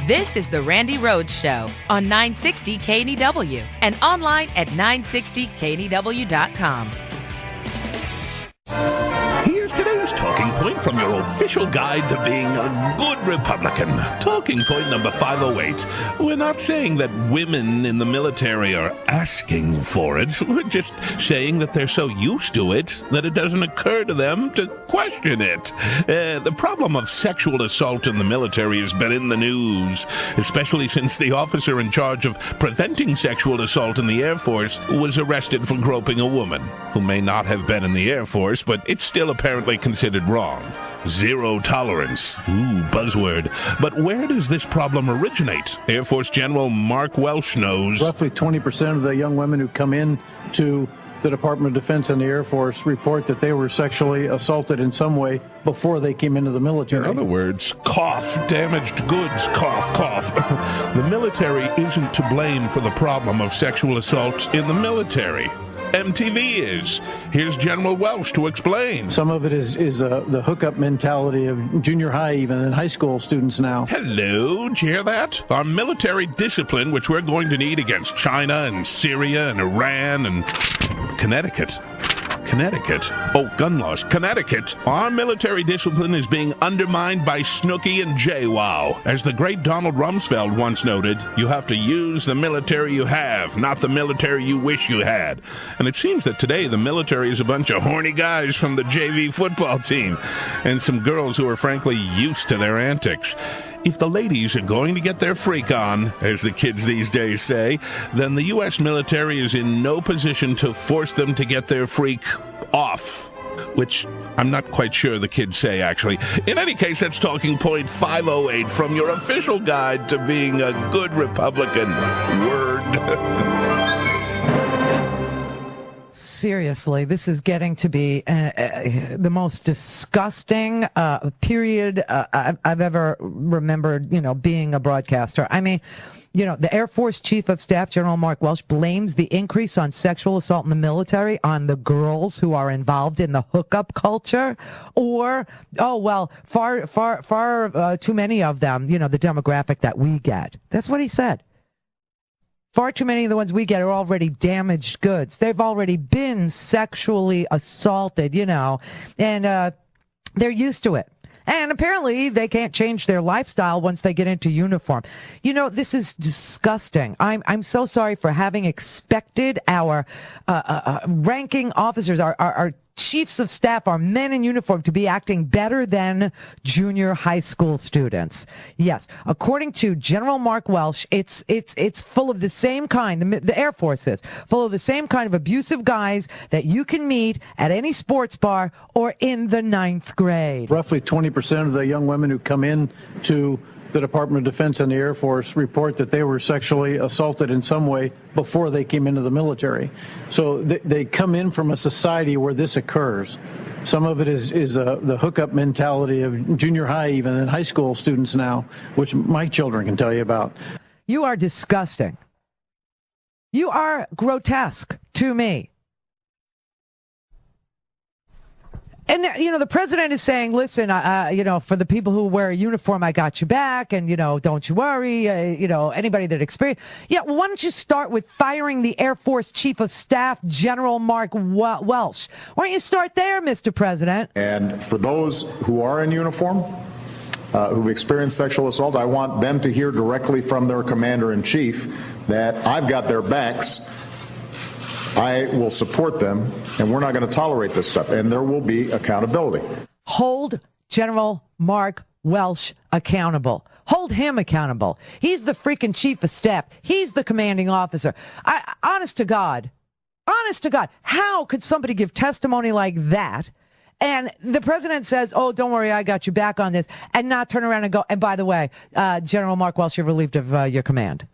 This is the Randi Rhodes Show on 960 KNEW and online at 960KNEW.com. Here's today's talking point from your official guide to being a good Republican. Talking point number 508. We're not saying that women in the military are asking for it. We're just saying that they're so used to it that it doesn't occur to them to question it. The problem of sexual assault in the military has been in the news, especially since the officer in charge of preventing sexual assault in the Air Force was arrested for groping a woman who may not have been in the Air Force, but it's still apparently considered wrong. Zero tolerance. Ooh, buzzword. But where does this problem originate? Air Force General Mark Welsh knows. Roughly 20% of the young women who come in to the Department of Defense and the Air Force report that they were sexually assaulted in some way before they came into the military. In other words, cough, damaged goods, cough, cough. The military isn't to blame for the problem of sexual assault in the military. MTV is. Here's General Welsh to explain. Some of it is the hookup mentality of junior high, even, and high school students now. Hello, did you hear that? Our military discipline, which we're going to need against China and Syria and Iran and Connecticut. Oh, gun laws. Connecticut. Our military discipline is being undermined by Snooki and JWoww. As the great Donald Rumsfeld once noted, you have to use the military you have, not the military you wish you had. And it seems that today the military is a bunch of horny guys from the JV football team and some girls who are frankly used to their antics. If the ladies are going to get their freak on, as the kids these days say, then the U.S. military is in no position to force them to get their freak off. Which I'm not quite sure the kids say, actually. In any case, that's talking point 508 from your official guide to being a good Republican. Word. Seriously, this is getting to be the most disgusting period I've ever remembered, being a broadcaster. I mean, the Air Force Chief of Staff, General Mark Welsh, blames the increase on sexual assault in the military on the girls who are involved in the hookup culture, or, far too many of them, the demographic that we get. That's what he said. Far too many of the ones we get are already damaged goods. They've already been sexually assaulted, and they're used to it. And apparently they can't change their lifestyle once they get into uniform. This is disgusting. I'm so sorry for having expected our ranking officers, our chiefs of staff, our men in uniform, to be acting better than junior high school students. Yes, according to General Mark Welsh, it's full of the same kind, the Air Force is full of the same kind of abusive guys that you can meet at any sports bar or in the 9th grade. Roughly 20% of the young women who come in to the Department of Defense and the Air Force report that they were sexually assaulted in some way before they came into the military. So they come in from a society where this occurs. Some of it is the hookup mentality of junior high, even, and high school students now, which my children can tell you about. You are disgusting. You are grotesque to me. And, the president is saying, listen, for the people who wear a uniform, I got you back. And, don't you worry, anybody that experienced. Yeah, well, why don't you start with firing the Air Force Chief of Staff, General Mark Welsh? Why don't you start there, Mr. President? And for those who are in uniform, who've experienced sexual assault, I want them to hear directly from their commander-in-chief that I've got their backs. I will support them, and we're not going to tolerate this stuff, and there will be accountability. Hold General Mark Welsh accountable. Hold him accountable. He's the freaking chief of staff. He's the commanding officer. Honest to God, how could somebody give testimony like that? And the president says, oh, don't worry, I got you back on this, and not turn around and go, and by the way, General Mark Welsh, you're relieved of your command.